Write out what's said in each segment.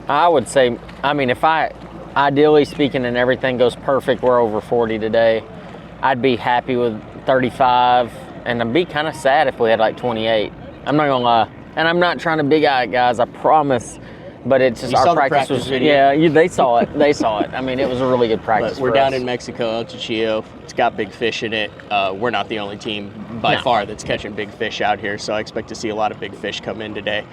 I would say, I mean, ideally speaking and everything goes perfect, we're over 40 today. I'd be happy with 35, and I'd be kind of sad if we had like 28. I'm not gonna lie. And I'm not trying to big eye it, guys, I promise. But it's just our practice was video. Yeah, they saw it. They saw it. I mean, it was a really good practice. But we're down in Mexico, El Cuchillo. It's got big fish in it. We're not the only team by far that's catching big fish out here, so I expect to see a lot of big fish come in today.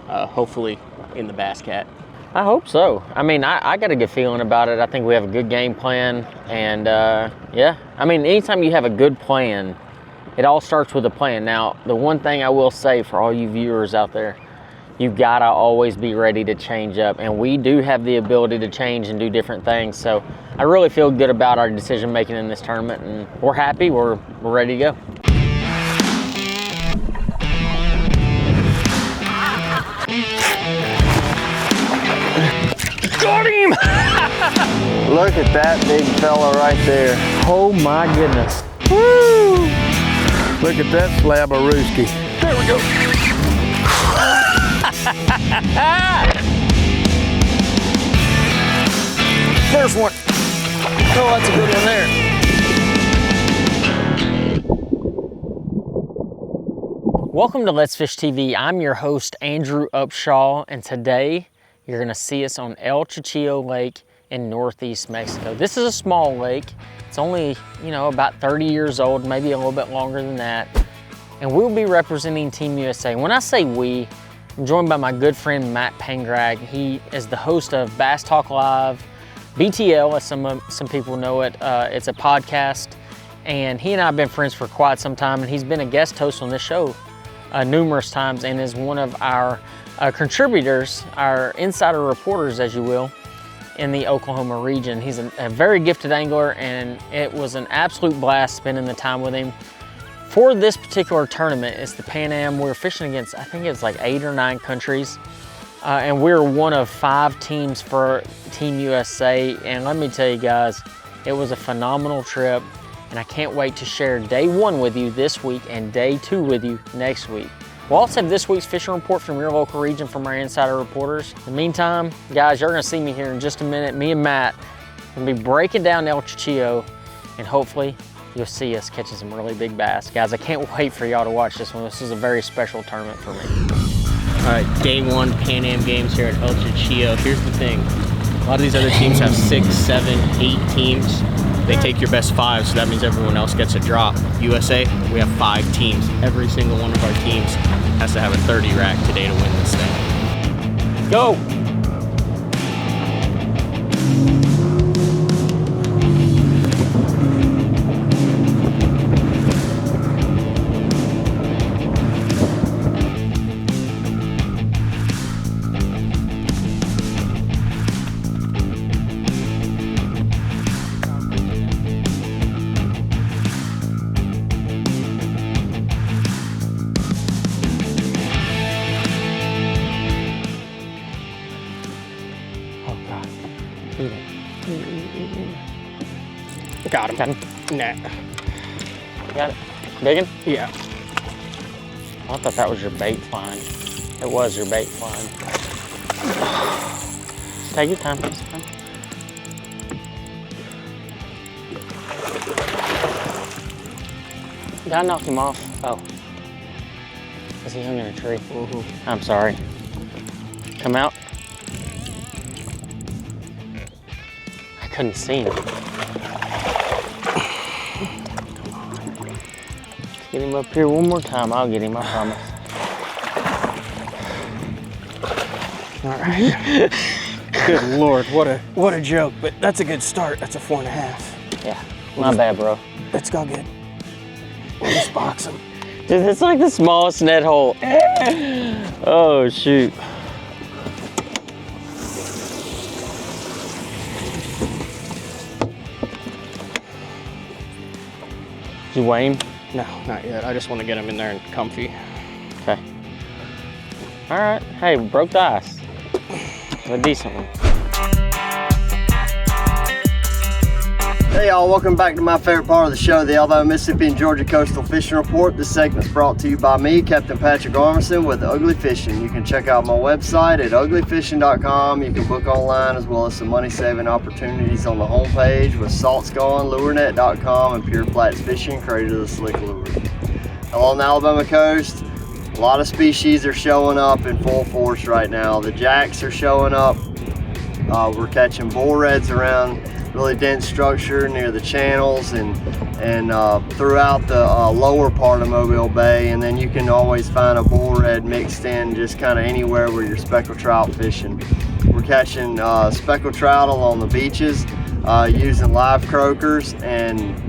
Hopefully in the Bass Cat. I hope so. I mean, I got a good feeling about it. I think we have a good game plan, and yeah. I mean, anytime you have a good plan, it all starts with a plan. Now, the one thing I will say for all you viewers out there, you gotta always be ready to change up, and we do have the ability to change and do different things. So I really feel good about our decision making in this tournament, and we're happy. We're ready to go. Got him! Look at that big fella right there. Oh my goodness! Woo! Look at that slab of rooski. There we go. There's one. Oh, that's a good one there. Welcome to Let's Fish TV. I'm your host, Andrew Upshaw, and today you're gonna see us on El Cuchilla Lake in northeast Mexico. This is a small lake. It's only, about 30 years old, maybe a little bit longer than that. And we'll be representing Team USA. When I say we, I'm joined by my good friend, Matt Pangrac. He is the host of Bass Talk Live, BTL, as some people know it. It's a podcast, and he and I have been friends for quite some time, and he's been a guest host on this show numerous times, and is one of our contributors, our insider reporters, as you will, in the Oklahoma region. He's a very gifted angler, and it was an absolute blast spending the time with him. For this particular tournament, it's the Pan Am. We're fishing against, I think it's like 8 or 9 countries. And we're one of 5 teams for Team USA. And let me tell you guys, it was a phenomenal trip. And I can't wait to share day 1 with you this week and day 2 with you next week. We'll also have this week's fishing report from your local region from our insider reporters. In the meantime, guys, you're gonna see me here in just a minute. Me and Matt will be breaking down El Cuchillo, and hopefully you'll see us catching some really big bass. Guys, I can't wait for y'all to watch this one. This is a very special tournament for me. All right, day 1 Pan Am games here at El Cuchillo. Here's the thing. A lot of these other teams have 6, 7, 8 teams. They take your best 5, so that means everyone else gets a drop. USA, we have 5 teams. Every single one of our teams has to have a 30 rack today to win this thing. Go! Got him. Got him. Nah. Got it. Big one? Yeah. I thought that was your bait flying. It was your bait flying. Just take your time. Take your time. Did I knock him off? Oh. Is he hung in a tree? Mm-hmm. I'm sorry. Come out. I couldn't see him. Get him up here one more time. I'll get him, I promise. All right. Good Lord, what a joke, but that's a good start. That's a 4.5. Yeah, not bad, bro. Let's go get. We'll just box him. Dude, it's like the smallest net hole. Oh, shoot. Did you weigh him? No, not yet. I just want to get him in there and comfy. Okay. All right. Hey, we broke the ice. A decent one. Hey y'all, welcome back to my favorite part of the show, the Alabama, Mississippi, and Georgia Coastal Fishing Report. This segment is brought to you by me, Captain Patrick Armisen with Ugly Fishing. You can check out my website at uglyfishing.com. You can book online as well as some money-saving opportunities on the homepage with salts gone, lurenet.com, and Pure Flats Fishing, creator of the Slick Lure. Along the Alabama coast, a lot of species are showing up in full force right now. The jacks are showing up. We're catching bull reds around really dense structure near the channels and throughout the lower part of Mobile Bay, and then you can always find a bull red mixed in just kind of anywhere where you're speckled trout fishing. We're catching speckled trout along the beaches using live croakers and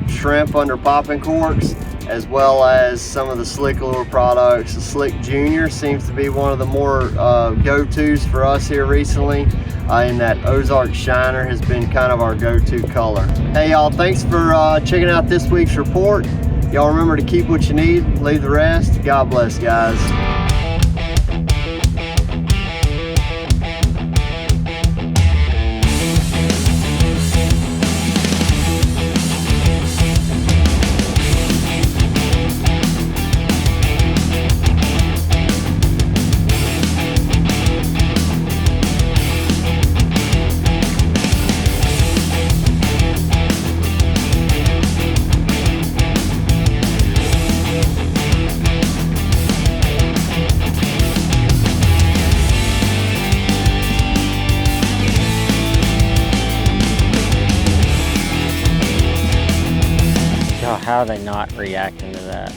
shrimp under popping corks, as well as some of the Slick Lure products. The Slick Junior seems to be one of the more go-tos for us here recently. And that Ozark Shiner has been kind of our go-to color. Hey y'all, thanks for checking out this week's report. Y'all remember to keep what you need, leave the rest. God bless, guys. How are they not reacting to that?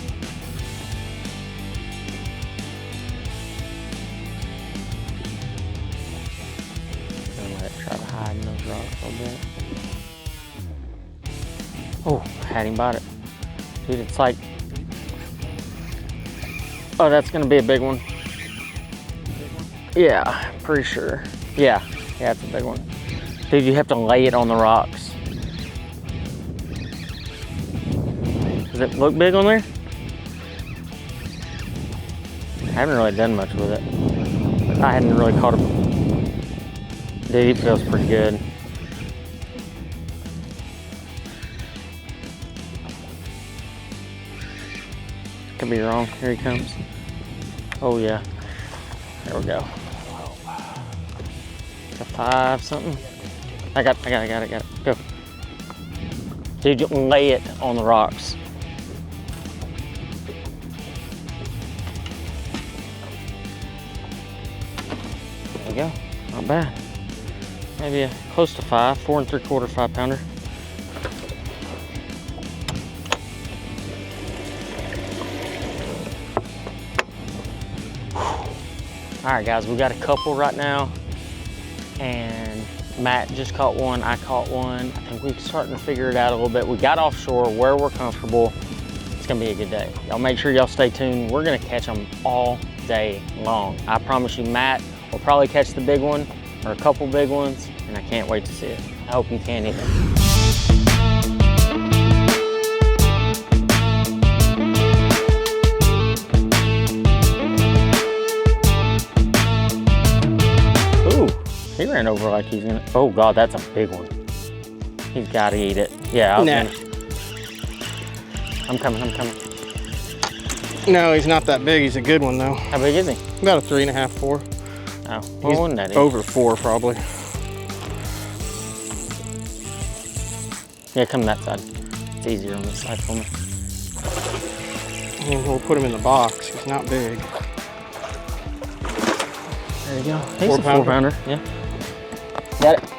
Gonna let it try to hide in those rocks a little bit. Oh, had him bite it. Dude, it's like, oh, that's gonna be a big one. Yeah, pretty sure. Yeah, it's a big one. Dude, you have to lay it on the rocks. Does it look big on there? I haven't really done much with it. I hadn't really caught it. Dude, he feels pretty good. Could be wrong. Here he comes. Oh yeah. There we go. It's a 5 something. I got it. Go. Dude, you lay it on the rocks. There we go. Not bad. Maybe a close to 5, 4 3/4, 5 pounder. All right, guys, we got a couple right now, and Matt just caught one. I caught one. I think we're starting to figure it out a little bit. We got offshore where we're comfortable. It's gonna be a good day. Y'all make sure y'all stay tuned. We're gonna catch them all day long. I promise you, Matt will probably catch the big one or a couple big ones, and I can't wait to see it. I hope you can either. He ran over like he's gonna, oh God, that's a big one. He's gotta eat it. Yeah, I'm coming. No, he's not that big. He's a good one though. How big is he? About a 3.5, 4. Oh, well, wasn't that over 4 probably. Yeah, come that side. It's easier on this side for me. And we'll put him in the box. He's not big. There you go. He's a 4 pounder. Yeah. Got it.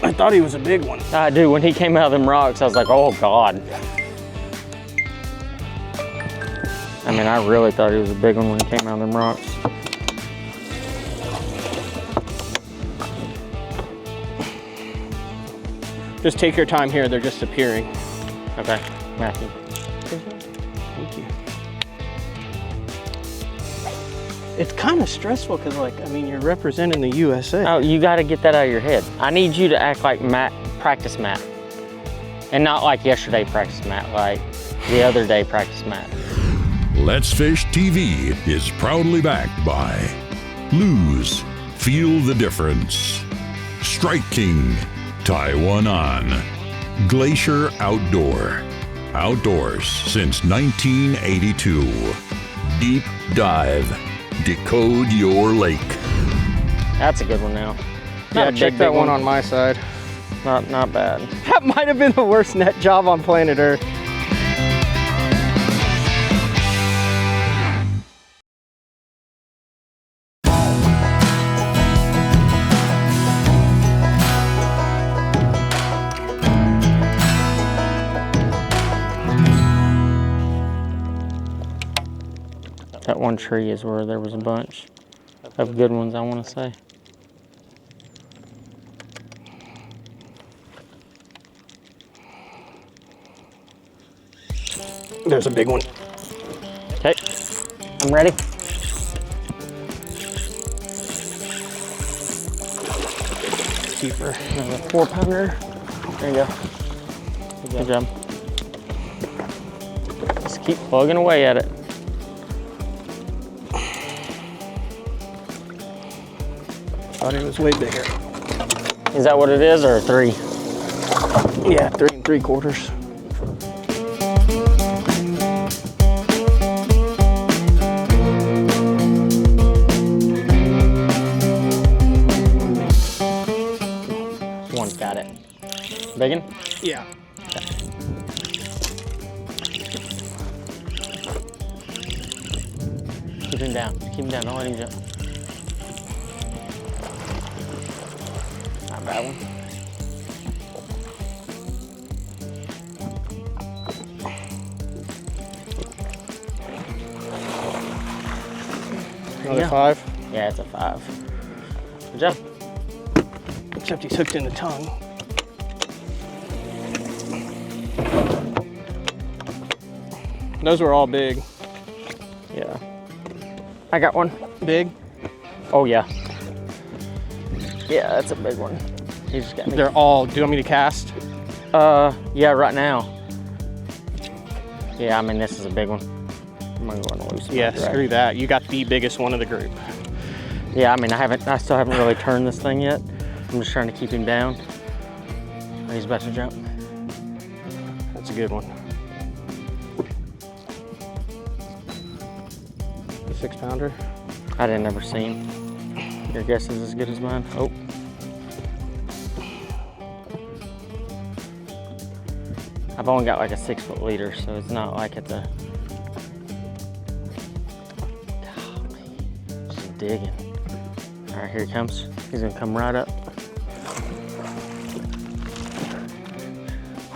I thought he was a big one. I do. When he came out of them rocks, I was like, oh God. I mean, I really thought he was a big one when he came out of them rocks. Just take your time here. They're just appearing. Okay, Matthew. Thank you. It's kind of stressful because, like, I mean, you're representing the USA. Oh, you got to get that out of your head. I need you to act like Matt, practice Matt. And not like yesterday practice Matt, like the other day practice Matt. Let's Fish TV is proudly backed by Lose, Feel the Difference, Strike King, Tie one on. Glacier Outdoor. Outdoors since 1982. Deep dive. Decode your lake. That's a good one now. Yeah, check that one on my side. Not bad. That might have been the worst net job on planet Earth. That one tree is where there was a bunch of good ones, I want to say. There's a big one. Okay, I'm ready. Keeper. Another 4-pounder. There you go. Good job. Just keep plugging away at it. Thought it was way bigger. Is that what it is, or 3? Yeah, 3 3/4. One's got it. Big one? Yeah. Keep him down. Keep him down. Don't let him jump. Not a bad one. Another Yeah. 5. Yeah, it's a 5. Good job. Except he's hooked in the tongue. Those were all big. Yeah. I got one. Big? Oh, yeah. Yeah, that's a big one. You just got me. They're all, do you want me to cast? Yeah, right now. Yeah, I mean, this is a big one. I'm gonna go and lose some. Yeah, screw that. You got the biggest one of the group. Yeah, I mean, I still haven't really turned this thing yet. I'm just trying to keep him down. Oh, he's about to jump. That's a good one. A 6-pounder. I didn't ever see him. Your guess is as good as mine. Oh. I've only got like a 6-foot leader, so it's not like it's a... Golly, just digging. All right, here he comes. He's gonna come right up.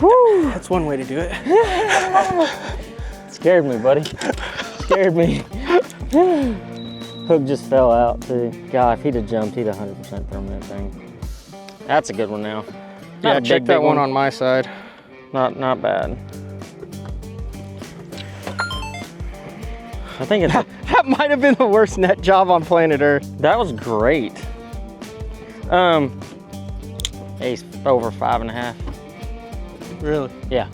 Woo! That's one way to do it. Scared me, buddy. Scared me. Hook just fell out too. God, if he'd have jumped, he'd 100% thrown that thing. That's a good one now. Not Yeah, a check big, that big one on my side. Not bad. I think it's That might have been the worst net job on planet Earth. that was great. He's over 5.5. Really? Yeah.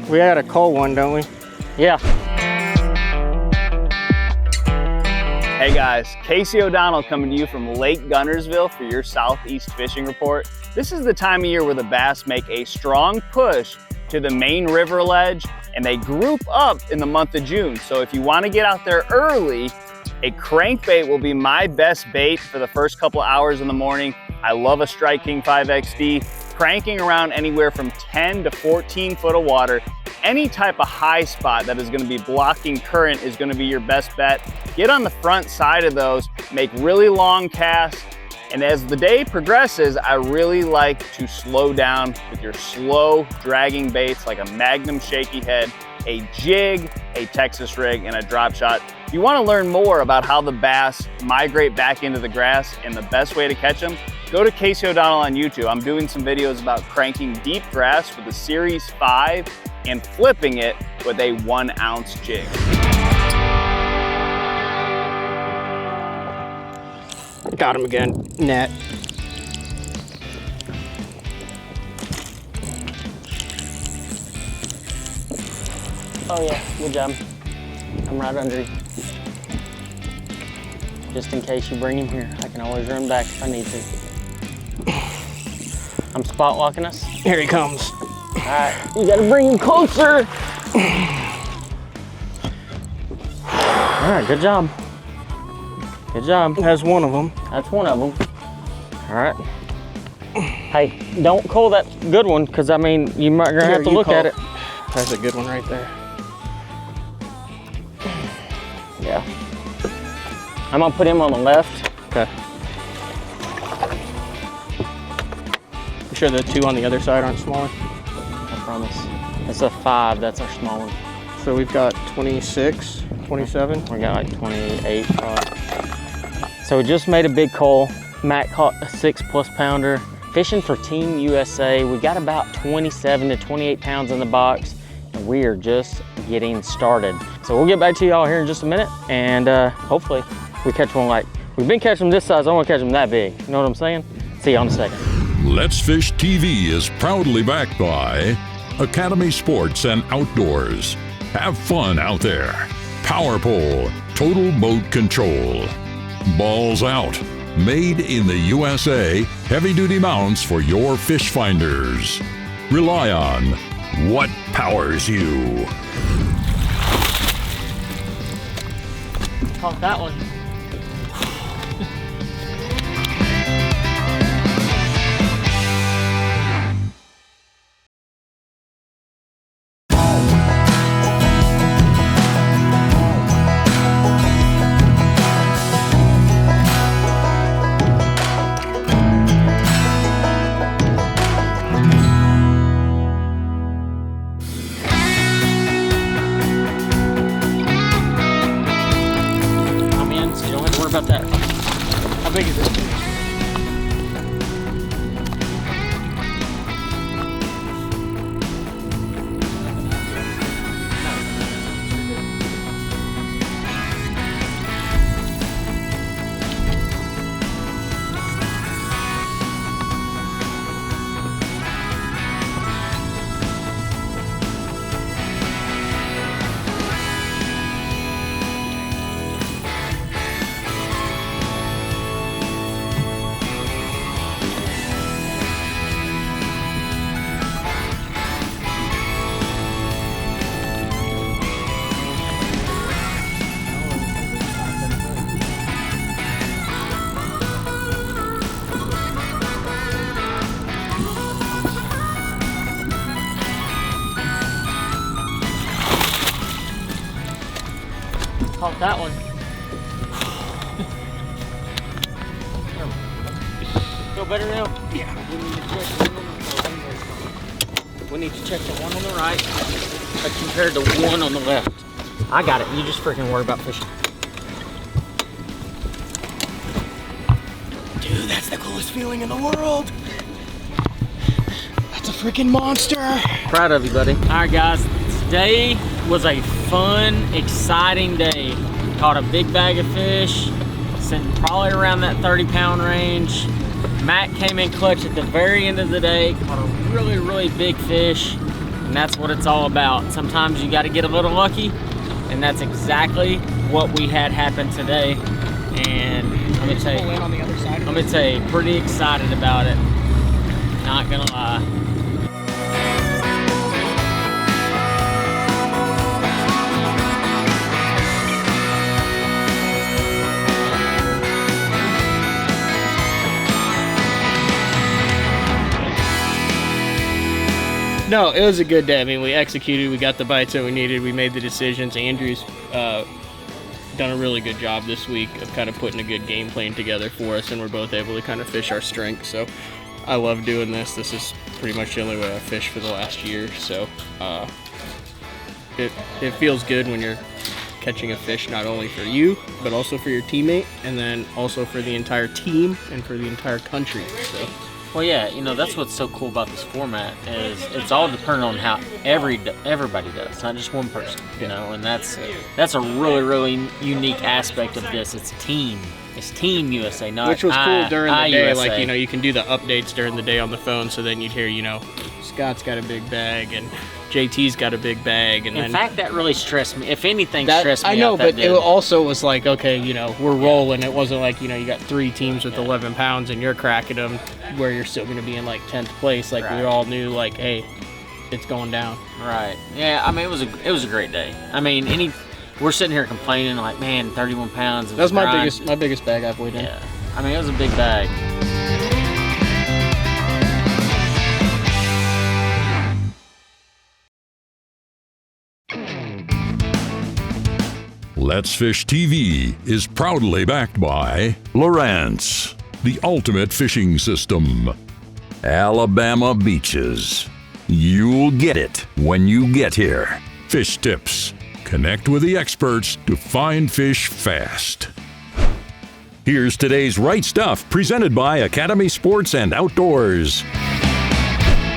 We had a cold one, don't we? Yeah. Hey guys, Casey O'Donnell coming to you from Lake Guntersville for your Southeast Fishing Report. This is the time of year where the bass make a strong push to the main river ledge and they group up in the month of June. So if you want to get out there early, a crankbait will be my best bait for the first couple hours in the morning. I love a Strike King 5XD, cranking around anywhere from 10 to 14 foot of water. Any type of high spot that is going to be blocking current is going to be your best bet. Get on the front side of those, make really long casts, and as the day progresses, I really like to slow down with your slow dragging baits like a Magnum shaky head, a jig, a Texas rig, and a drop shot. If you want to learn more about how the bass migrate back into the grass and the best way to catch them, go to Casey O'Donnell on YouTube. I'm doing some videos about cranking deep grass with a Series 5 and flipping it with a 1-ounce jig. Got him again. Net. Oh yeah, good job. I'm right under you. Just in case you bring him here, I can always run back if I need to. I'm spot locking us. Here he comes. All right, you gotta bring him closer. All right, good job. Good job. That's one of them. That's one of them. All right. Hey, don't call that good one, because I mean, you're gonna have to look at it. That's a good one right there. Yeah. I'm gonna put him on the left. Okay. You sure the two on the other side aren't smaller? I promise. It's a 5, that's our small one. So we've got 26, 27. We got like 28 probably. So we just made a big call. Matt caught a 6+ pounder. Fishing for Team USA. We got about 27 to 28 pounds in the box, and we are just getting started. So we'll get back to y'all here in just a minute, and hopefully we catch one like, we've been catching them this size, I want to catch them that big. You know what I'm saying? See y'all in a second. Let's Fish TV is proudly backed by Academy Sports and Outdoors. Have fun out there. Power Pole, total boat control. Balls Out, made in the USA, heavy-duty mounts for your fish finders. Rely on what powers you. Caught that one. About that. How big is it? Caught that one. Feel better now? Yeah. We need to check the one on the right compared to one on the left. I got it. You just freaking worry about fishing. Dude, that's the coolest feeling in the world. That's a freaking monster. Proud of you, buddy. All right, guys. Today was a fun, exciting day. Caught a big bag of fish, sitting probably around that 30-pound range. Matt came in clutch at the very end of the day, caught a really, really big fish, and that's what it's all about. Sometimes you got to get a little lucky, and that's exactly what we had happen today. And I'm gonna tell you, pretty excited about it. Not gonna lie. No, it was a good day. I mean, we executed, we got the bites that we needed, we made the decisions. Andrew's done a really good job this week of kind of putting a good game plan together for us, and we're both able to kind of fish our strengths. So I love doing this. This is pretty much the only way I've fished for the last year. So it feels good when you're catching a fish not only for you, but also for your teammate, and then also for the entire team and for the entire country. So. Well, yeah, you know, that's what's so cool about this format is it's all dependent on how everybody does, not just one person, you know, and that's a really, really unique aspect of this. It's team. It's Team USA, not Which was cool during the day, USA. like, you know, you can do the updates during the day on the phone, so then you'd hear, you know, Scott's got a big bag, and JT's got a big bag. And In fact, that really stressed me. If anything, that, stressed me I know, out, but that it did. also was like, okay, you know, we're rolling. It wasn't like, you know, you got 3 teams with 11 pounds and you're cracking them where you're still going to be in like 10th place. Like we all knew, like, hey, it's going down. Right. Yeah. I mean, it was a great day. I mean, we're sitting here complaining like, man, 31 pounds. That was my biggest bag I've weighed in. Yeah. I mean, it was a big bag. Let's Fish TV is proudly backed by Lowrance, the ultimate fishing system. Alabama beaches. You'll get it when you get here. Fish tips. Connect with the experts to find fish fast. Here's today's Right Stuff, presented by Academy Sports and Outdoors.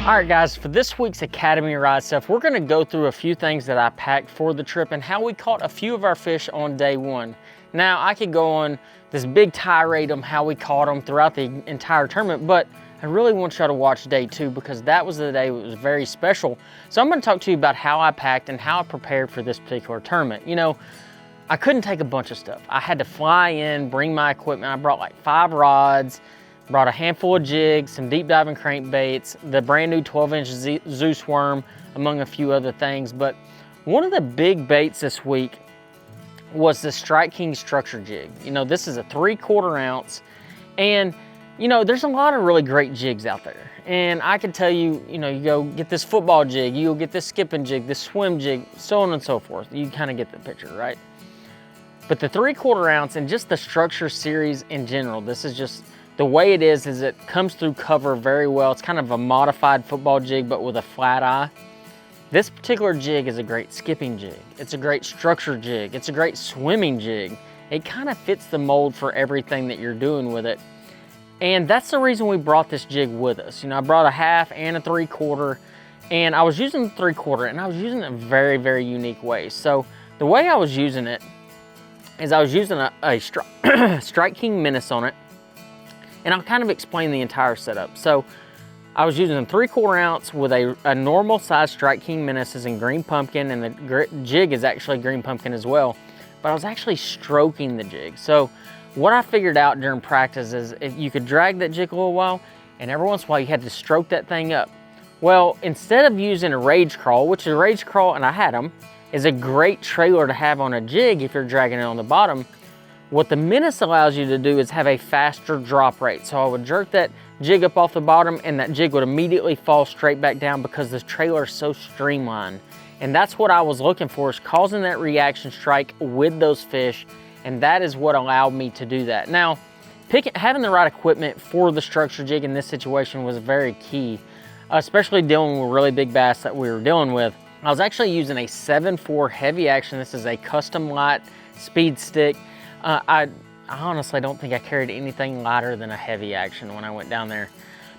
All right, guys, for this week's Academy Ride Stuff, we're gonna go through a few things that I packed for the trip and how we caught a few of our fish on day one. Now, I could go on this big tirade on how we caught them throughout the entire tournament, but I really want y'all to watch day 2 because that was the day that was very special. So I'm gonna talk to you about how I packed and how I prepared for this particular tournament. You know, I couldn't take a bunch of stuff. I had to fly in, bring my equipment. I brought like 5 rods, brought a handful of jigs, some deep diving crankbaits, the brand new 12-inch Zeus worm, among a few other things. But one of the big baits this week was the Strike King structure jig. You know, this is a 3/4 ounce, and you know, there's a lot of really great jigs out there. And I can tell you, you know, you go get this football jig, you go get this skipping jig, this swim jig, so on and so forth. You kind of get the picture, right? But the 3/4 ounce and just the structure series in general, this is just, the way it is it comes through cover very well. It's kind of a modified football jig, but with a flat eye. This particular jig is a great skipping jig. It's a great structure jig. It's a great swimming jig. It kind of fits the mold for everything that you're doing with it. And that's the reason we brought this jig with us. You know, I brought a 1/2 and a 3/4, and I was using the 3/4, and I was using it in a very, very unique way. So the way I was using it is I was using a Strike King Menace on it. And I'll kind of explain the entire setup. So I was using a 3/4 ounce with a normal size Strike King Menaces in green pumpkin, and the jig is actually green pumpkin as well. But I was actually stroking the jig. So what I figured out during practice is if you could drag that jig a little while, and every once in a while you had to stroke that thing up. Well, instead of using a Rage Crawl, which a Rage Crawl, and I had them, is a great trailer to have on a jig if you're dragging it on the bottom. What the Menace allows you to do is have a faster drop rate. So I would jerk that jig up off the bottom and that jig would immediately fall straight back down because the trailer is so streamlined. And that's what I was looking for, is causing that reaction strike with those fish. And that is what allowed me to do that. Now, having the right equipment for the structure jig in this situation was very key, especially dealing with really big bass that we were dealing with. I was actually using a 7.4 heavy action. This is a custom light speed stick. I honestly don't think I carried anything lighter than a heavy action when I went down there.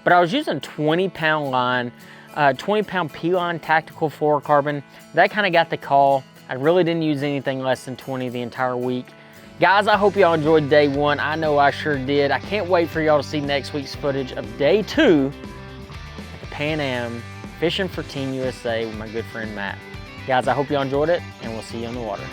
But I was using 20-pound line, 20-pound P-line tactical fluorocarbon. That kind of got the call. I really didn't use anything less than 20 the entire week. Guys, I hope y'all enjoyed day 1. I know I sure did. I can't wait for y'all to see next week's footage of day 2 at the Pan Am, fishing for Team USA with my good friend Matt. Guys, I hope y'all enjoyed it, and we'll see you on the water.